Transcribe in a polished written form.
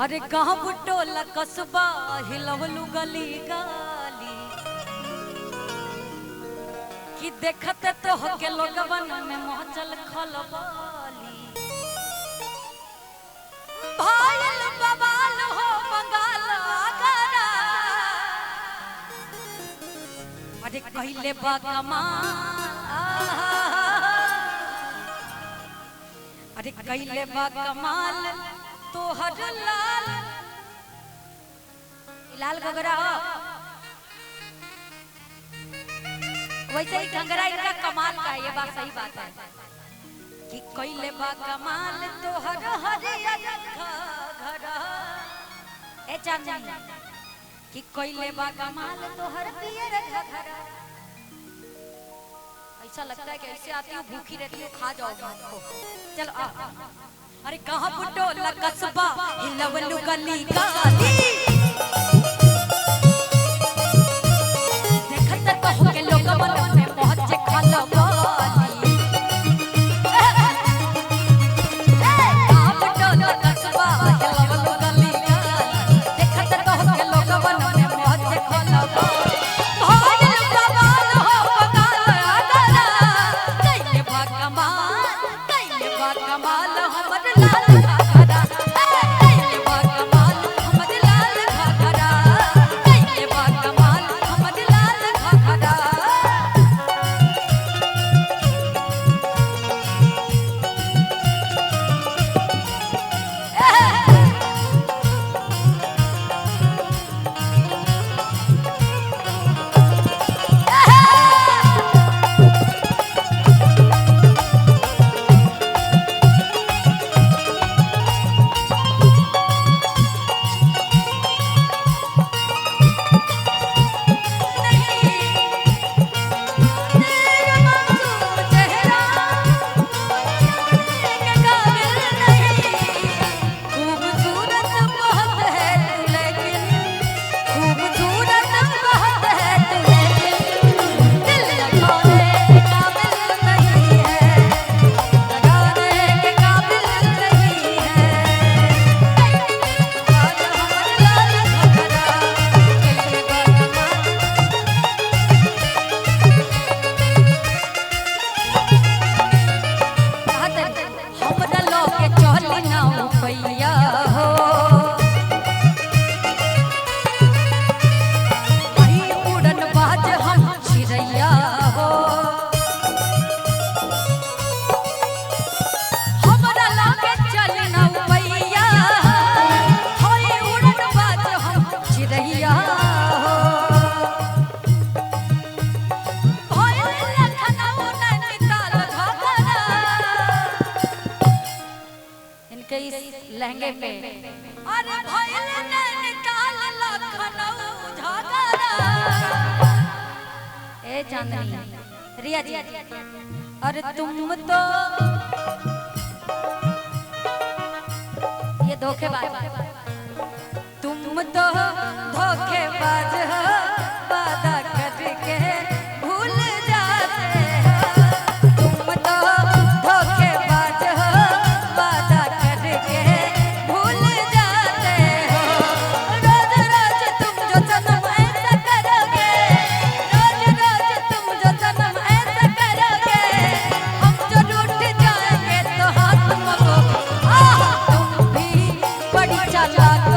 अरे गाँव टोला कस्बा हिलवलू गली गाली कि देखते तो होके लोगवन में मचल खलबली भाईल बवाल हो बंगाल आगरा अरे कहले बा कमाल अरे कहले बा कमाल तोहर लाल लाल घगरा वैसे ही घंगरा इनका कमाल का ये बात सही बात है कि कहले बा कमाल तोहर हरियर घगरा ए चाचा कि कहले बा कमाल तोहर पियर घगरा ऐसा लगता है कि ऐसे आती हूँ भूखी रहती हूँ खा जाओ चलो आ अरे कहाँ टोला कस्बा हिलवलू गली गाली देखते तो होके लोगवन में पहुंचे खलबली कहाँ टोला कस्बा हिलवलू गली गाली देखते तो होके लोगवन में पहुंचे खलबली भाईल बवाल हो बंगाल आगरा कहले बा कमाल हमर लाल घगरा कहले बा कमाल हमर लाल घगरा कहले बा कमाल हमर लाल घगरा लहंगे पे अरे भाईल नैनीताल लखनऊ झगड़ा ए चांदनी रिया जी अरे तुम तो ये धोखेबाज तुम तो धोखेबाज हो वादा करके भूल जाते हो तुम तो धोखेबाज हो वादा करके भूल जाते हो रोज रोज तुम जो सनम ऐसा करोगे रोज रोज तुम जो सनम ऐसा करोगे हम जो रूठ जाएंगे तो हाथ मगो तुम भी बड़ी चालाक